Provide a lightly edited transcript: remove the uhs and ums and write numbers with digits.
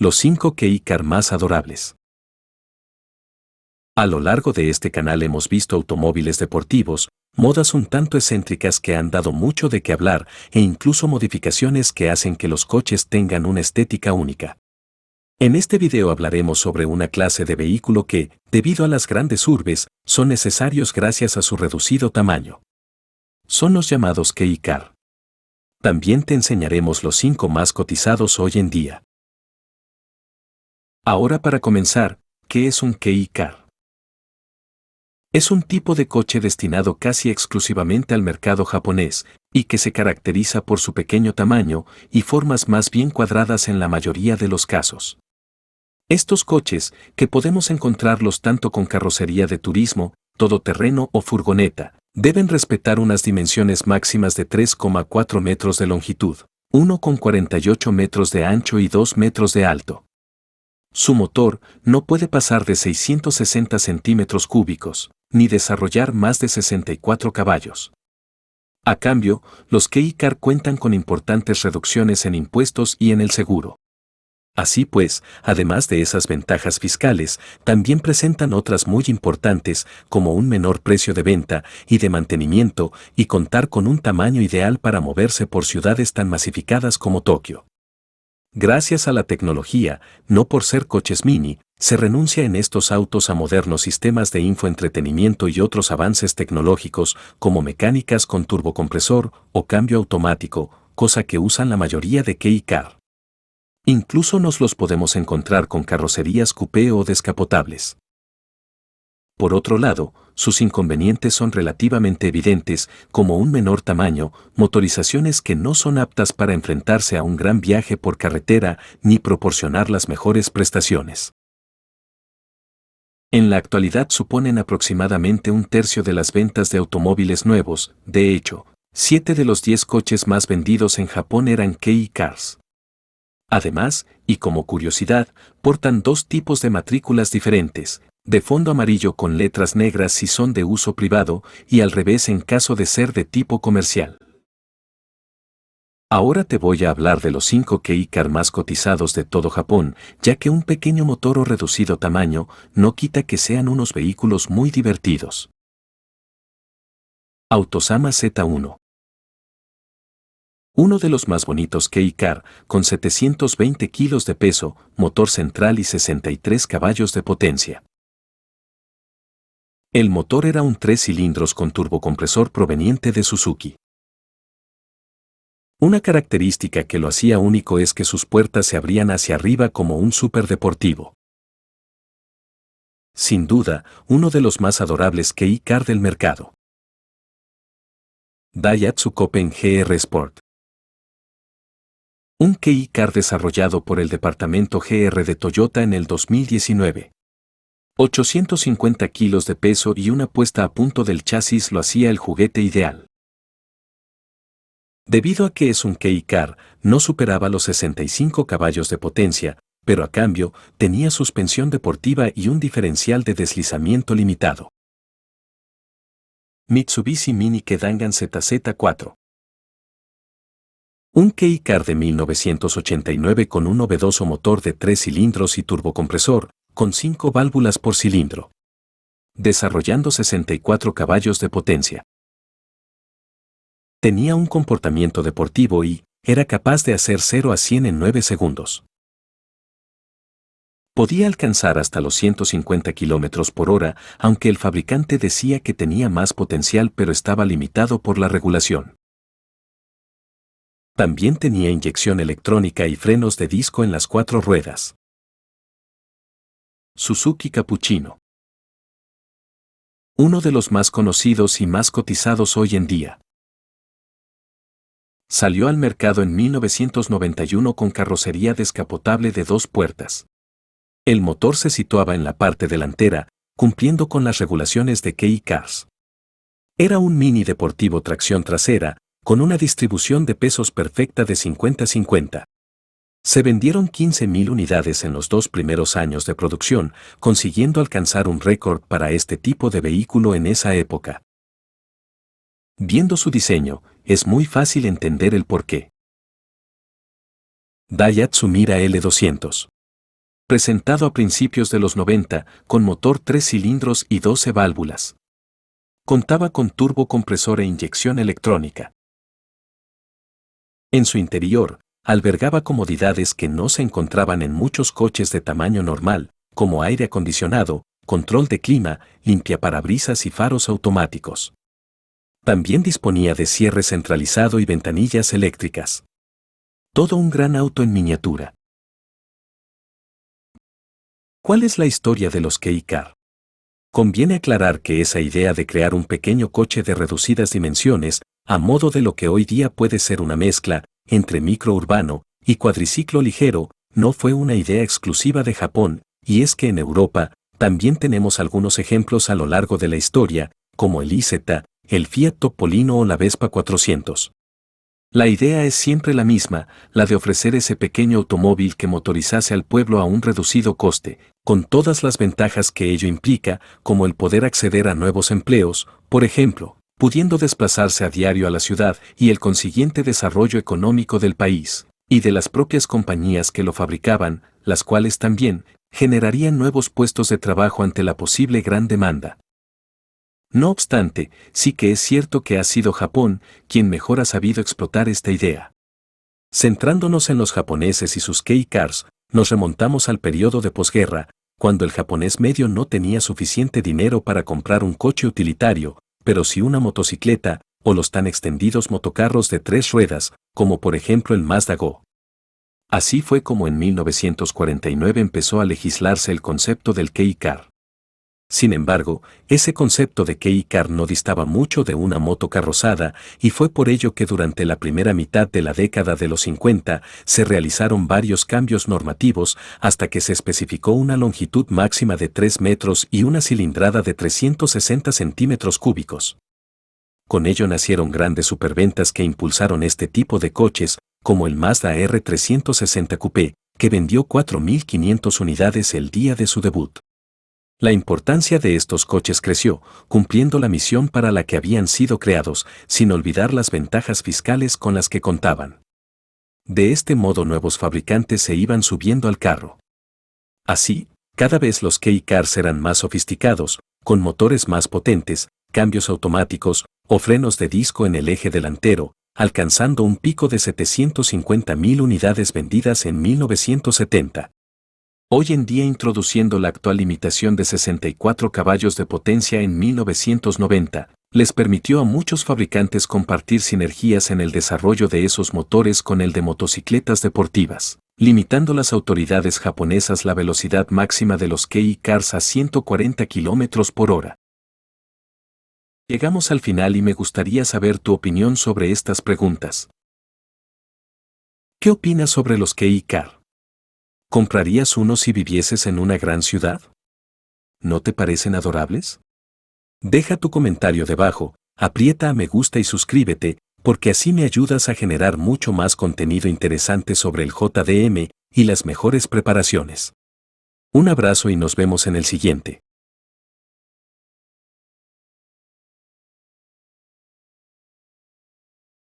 Los 5 kei car más adorables. A lo largo de este canal hemos visto automóviles deportivos, modas un tanto excéntricas que han dado mucho de qué hablar e incluso modificaciones que hacen que los coches tengan una estética única. En este video hablaremos sobre una clase de vehículo que, debido a las grandes urbes, son necesarios gracias a su reducido tamaño. Son los llamados kei car. También te enseñaremos los 5 más cotizados hoy en día. Ahora para comenzar, ¿qué es un kei car? Es un tipo de coche destinado casi exclusivamente al mercado japonés, y que se caracteriza por su pequeño tamaño y formas más bien cuadradas en la mayoría de los casos. Estos coches, que podemos encontrarlos tanto con carrocería de turismo, todoterreno o furgoneta, deben respetar unas dimensiones máximas de 3,4 metros de longitud, 1,48 metros de ancho y 2 metros de alto. Su motor no puede pasar de 660 centímetros cúbicos, ni desarrollar más de 64 caballos. A cambio, los kei car cuentan con importantes reducciones en impuestos y en el seguro. Así pues, además de esas ventajas fiscales, también presentan otras muy importantes, como un menor precio de venta y de mantenimiento y contar con un tamaño ideal para moverse por ciudades tan masificadas como Tokio. Gracias a la tecnología, no por ser coches mini, se renuncia en estos autos a modernos sistemas de infoentretenimiento y otros avances tecnológicos como mecánicas con turbocompresor o cambio automático, cosa que usan la mayoría de kei car. Incluso nos los podemos encontrar con carrocerías coupé o descapotables. Por otro lado, sus inconvenientes son relativamente evidentes, como un menor tamaño, motorizaciones que no son aptas para enfrentarse a un gran viaje por carretera ni proporcionar las mejores prestaciones. En la actualidad suponen aproximadamente un tercio de las ventas de automóviles nuevos. De hecho, 7 de los 10 coches más vendidos en Japón eran kei cars. Además, y como curiosidad, portan 2 tipos de matrículas diferentes, de fondo amarillo con letras negras si son de uso privado y al revés en caso de ser de tipo comercial. Ahora te voy a hablar de los 5 kei car más cotizados de todo Japón, ya que un pequeño motor o reducido tamaño no quita que sean unos vehículos muy divertidos. Autosama Z1. Uno de los más bonitos kei car, con 720 kilos de peso, motor central y 63 caballos de potencia. El motor era un 3 cilindros con turbocompresor proveniente de Suzuki. Una característica que lo hacía único es que sus puertas se abrían hacia arriba como un superdeportivo. Sin duda, uno de los más adorables kei car del mercado. Daihatsu Copen GR Sport. Un kei car desarrollado por el departamento GR de Toyota en el 2019. 850 kilos de peso y una puesta a punto del chasis lo hacía el juguete ideal. Debido a que es un kei car, no superaba los 65 caballos de potencia, pero a cambio tenía suspensión deportiva y un diferencial de deslizamiento limitado. Mitsubishi Mini Kedangan ZZ4. Un kei car de 1989 con un novedoso motor de 3 cilindros y turbocompresor, con 5 válvulas por cilindro. Desarrollando 64 caballos de potencia. Tenía un comportamiento deportivo y era capaz de hacer 0 a 100 en 9 segundos. Podía alcanzar hasta los 150 km por hora, aunque el fabricante decía que tenía más potencial pero estaba limitado por la regulación. También tenía inyección electrónica y frenos de disco en las 4 ruedas. Suzuki Cappuccino. Uno de los más conocidos y más cotizados hoy en día. Salió al mercado en 1991 con carrocería descapotable de 2 puertas. El motor se situaba en la parte delantera, cumpliendo con las regulaciones de kei cars. Era un mini deportivo tracción trasera, con una distribución de pesos perfecta de 50-50. Se vendieron 15.000 unidades en los 2 primeros años de producción, consiguiendo alcanzar un récord para este tipo de vehículo en esa época. Viendo su diseño, es muy fácil entender el porqué. Daihatsu Mira L200. presentado a principios de los 90, con motor 3 cilindros y 12 válvulas. Contaba con turbocompresor e inyección electrónica. En su interior, albergaba comodidades que no se encontraban en muchos coches de tamaño normal, como aire acondicionado, control de clima, limpiaparabrisas y faros automáticos. También disponía de cierre centralizado y ventanillas eléctricas. Todo un gran auto en miniatura. ¿Cuál es la historia de los K-Car? Conviene aclarar que esa idea de crear un pequeño coche de reducidas dimensiones, a modo de lo que hoy día puede ser una mezcla entre microurbano y cuadriciclo ligero, no fue una idea exclusiva de Japón, y es que en Europa también tenemos algunos ejemplos a lo largo de la historia, como el IZ, el Fiat Topolino o la Vespa 400. La idea es siempre la misma, la de ofrecer ese pequeño automóvil que motorizase al pueblo a un reducido coste, con todas las ventajas que ello implica, como el poder acceder a nuevos empleos, por ejemplo, pudiendo desplazarse a diario a la ciudad y el consiguiente desarrollo económico del país, y de las propias compañías que lo fabricaban, las cuales también generarían nuevos puestos de trabajo ante la posible gran demanda. No obstante, sí que es cierto que ha sido Japón quien mejor ha sabido explotar esta idea. Centrándonos en los japoneses y sus K-Cars, nos remontamos al periodo de posguerra, cuando el japonés medio no tenía suficiente dinero para comprar un coche utilitario, pero sí una motocicleta, o los tan extendidos motocarros de 3 ruedas, como por ejemplo el Mazda Go. Así fue como en 1949 empezó a legislarse el concepto del K-Car. Sin embargo, ese concepto de K-Car no distaba mucho de una moto carrozada, y fue por ello que durante la primera mitad de la década de los 50 se realizaron varios cambios normativos hasta que se especificó una longitud máxima de 3 metros y una cilindrada de 360 centímetros cúbicos. Con ello nacieron grandes superventas que impulsaron este tipo de coches, como el Mazda R360 Coupé, que vendió 4.500 unidades el día de su debut. La importancia de estos coches creció, cumpliendo la misión para la que habían sido creados, sin olvidar las ventajas fiscales con las que contaban. De este modo nuevos fabricantes se iban subiendo al carro. Así, cada vez los K-Cars eran más sofisticados, con motores más potentes, cambios automáticos o frenos de disco en el eje delantero, alcanzando un pico de 750.000 unidades vendidas en 1970. Hoy en día introduciendo la actual limitación de 64 caballos de potencia en 1990, les permitió a muchos fabricantes compartir sinergias en el desarrollo de esos motores con el de motocicletas deportivas, limitando las autoridades japonesas la velocidad máxima de los K-Cars a 140 km por hora. Llegamos al final y me gustaría saber tu opinión sobre estas preguntas. ¿Qué opinas sobre los K-Car? ¿Comprarías uno si vivieses en una gran ciudad? ¿No te parecen adorables? Deja tu comentario debajo, aprieta a me gusta y suscríbete, porque así me ayudas a generar mucho más contenido interesante sobre el JDM y las mejores preparaciones. Un abrazo y nos vemos en el siguiente.